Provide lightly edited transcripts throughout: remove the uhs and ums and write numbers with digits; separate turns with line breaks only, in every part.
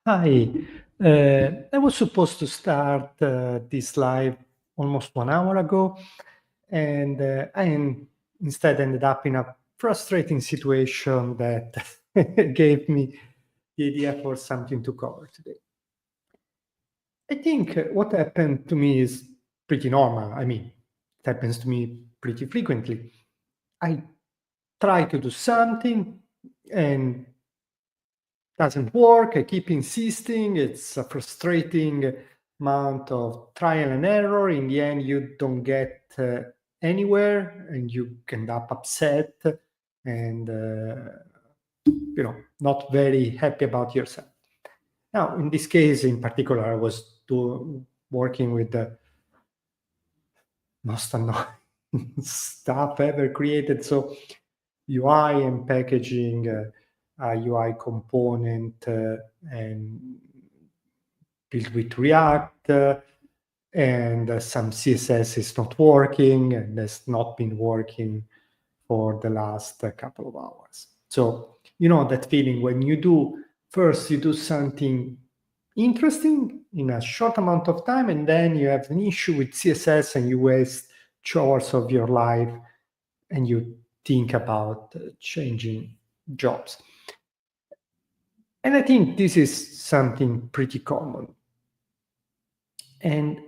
Hi. I was supposed to start this live almost 1 hour ago, and instead ended up in a frustrating situation that gave me the idea for something to cover today. I think what happened to me is pretty normal. I mean, it happens to me pretty frequently. I try to do something and doesn't work. I keep insisting. It's a frustrating amount of trial and error. In the end, you don't get anywhere, and you end up upset and not very happy about yourself. Now, in this case, in particular, I was working with the most annoying stuff ever created. So UI and packaging a UI component and built with React, and some CSS is not working and has not been working for the last couple of hours. So, you know that feeling when you do something interesting in a short amount of time, and then you have an issue with CSS and you waste 2 hours of your life and you think about changing jobs. And I think this is something pretty common. And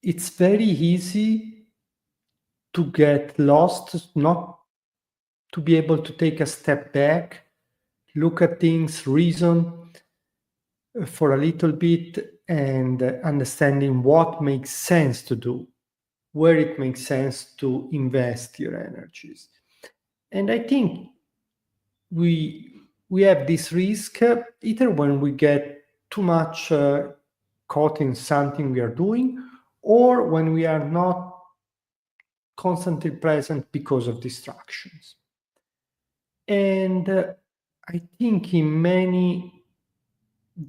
it's very easy to get lost, not to be able to take a step back, look at things, reason for a little bit, and understanding what makes sense to do, where it makes sense to invest your energies. And I think we have this risk either when we get too much caught in something we are doing, or when we are not constantly present because of distractions. And I think in many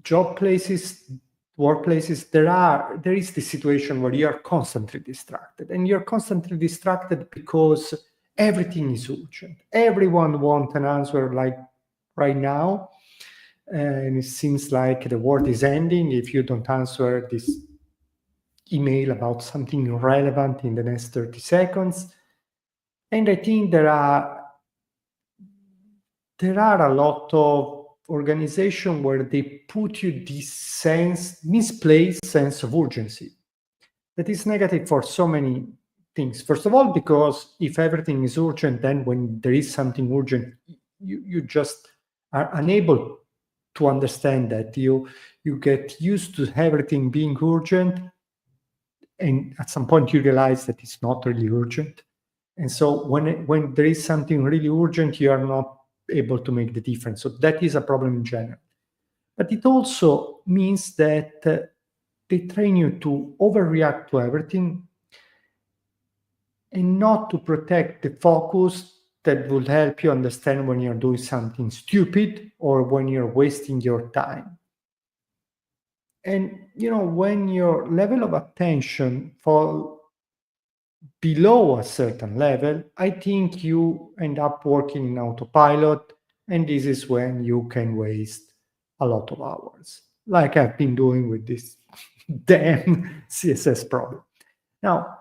job places, workplaces, there is this situation where you are constantly distracted, and you're constantly distracted because everything is urgent. Everyone wants an answer like right now, and it seems like the world is ending if you don't answer this email about something relevant in the next 30 seconds. And I think there are a lot of organizations where they put you this misplaced sense of urgency that is negative for so many things. First of all, because if everything is urgent, then when there is something urgent, you just are unable to understand that. You get used to everything being urgent, and at some point you realize that it's not really urgent. And so when there is something really urgent, you are not able to make the difference. So that is a problem in general. But it also means that they train you to overreact to everything and not to protect the focus that will help you understand when you're doing something stupid or when you're wasting your time. And when your level of attention fall below a certain level, I think you end up working in autopilot, and this is when you can waste a lot of hours, like I've been doing with this damn CSS problem. Now,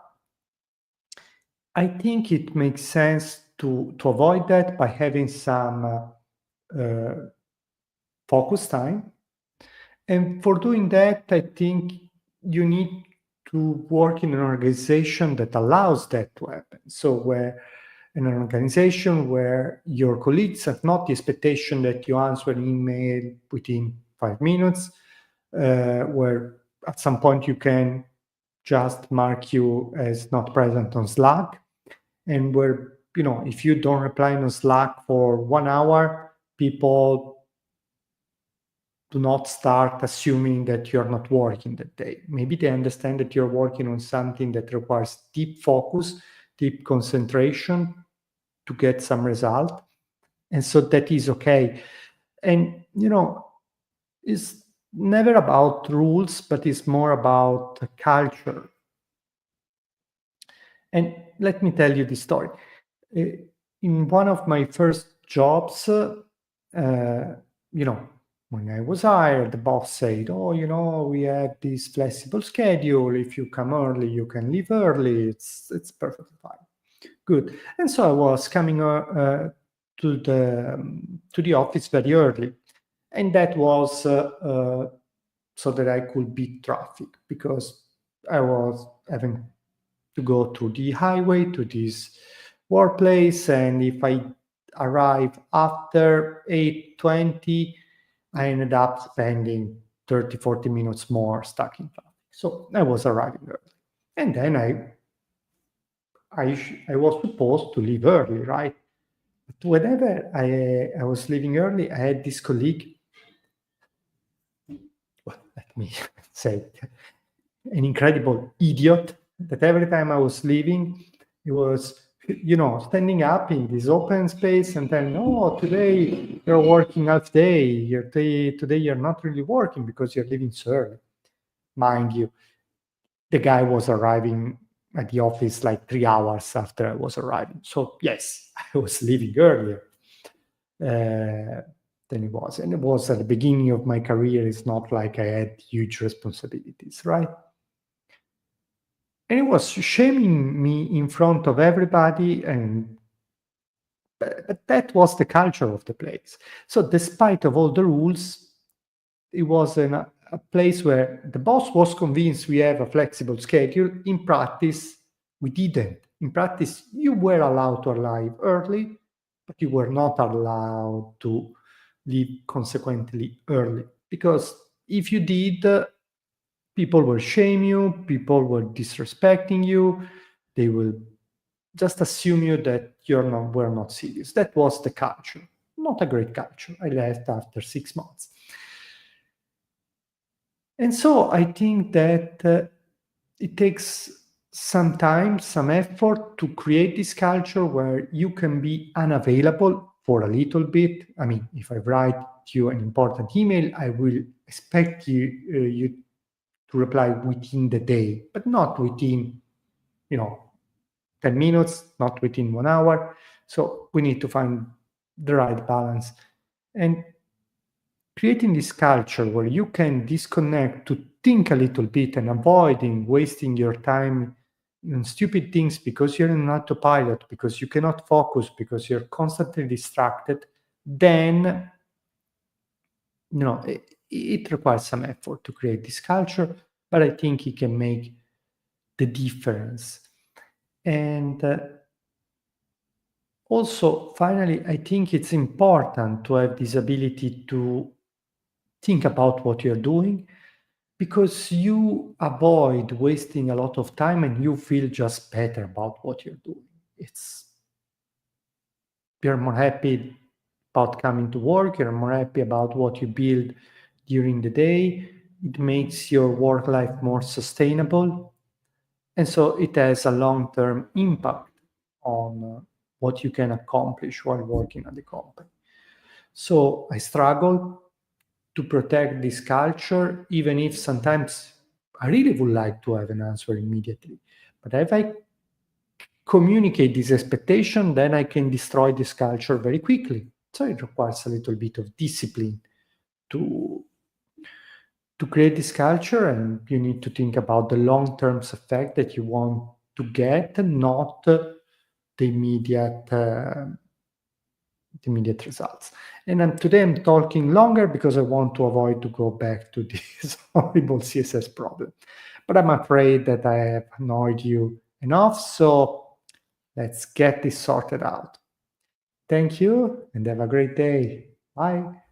I think it makes sense to avoid that by having some focus time. And for doing that, I think you need to work in an organization that allows that to happen. So where in an organization where your colleagues have not the expectation that you answer an email within 5 minutes, where at some point you can just mark you as not present on Slack, and where, if you don't reply on Slack for 1 hour, people do not start assuming that you're not working that day. Maybe they understand that you're working on something that requires deep focus, deep concentration to get some result. And so that is okay. And, it's never about rules, but it's more about culture. And let me tell you this story. In one of my first jobs, you know, When I was hired, the boss said, "Oh, we have this flexible schedule. If you come early, you can leave early. It's perfectly fine." Good. And so I was coming to the office very early, and that was so that I could beat traffic, because I was having to go through the highway to this workplace, and if I arrive after 8:20, I ended up spending 30, 40 minutes more stuck in traffic. So I was arriving early. And then I was supposed to leave early, right? But whenever I was leaving early, I had this colleague, well, let me say, an incredible idiot, that every time I was leaving, he was, standing up in this open space and telling, "Oh, today you're working half day. Today you're not really working because you're leaving so early." Mind you, the guy was arriving at the office like 3 hours after I was arriving. So yes, I was leaving earlier than it was. And it was at the beginning of my career. It's not like I had huge responsibilities, right? And it was shaming me in front of everybody, and but that was the culture of the place. So despite of all the rules, it was a place where the boss was convinced we have a flexible schedule. In practice, we didn't. In practice, you were allowed to arrive early, but you were not allowed to leave consequently early. Because if you did, people will shame you, people will disrespecting you, they will just assume you that were not serious. That was the culture. Not a great culture. I left after 6 months. And so I think that it takes some time, some effort to create this culture where you can be unavailable for a little bit. I mean, if I write you an important email, I will expect you to reply within the day, but not within, 10 minutes, not within 1 hour. So we need to find the right balance. And creating this culture where you can disconnect to think a little bit and avoiding wasting your time on stupid things because you're in autopilot, because you cannot focus, because you're constantly distracted, then it requires some effort to create this culture, but I think it can make the difference. And also, finally, I think it's important to have this ability to think about what you're doing, because you avoid wasting a lot of time and you feel just better about what you're doing. It's You're more happy about coming to work, you're more happy about what you build during the day. It makes your work life more sustainable. And so it has a long-term impact on what you can accomplish while working at the company. So I struggle to protect this culture, even if sometimes I really would like to have an answer immediately. But if I communicate this expectation, then I can destroy this culture very quickly. So it requires a little bit of discipline to create this culture, and you need to think about the long-term effect that you want to get, not the immediate results. And today I'm talking longer because I want to avoid to go back to this horrible CSS problem. But I'm afraid that I have annoyed you enough, so let's get this sorted out. Thank you and have a great day. Bye.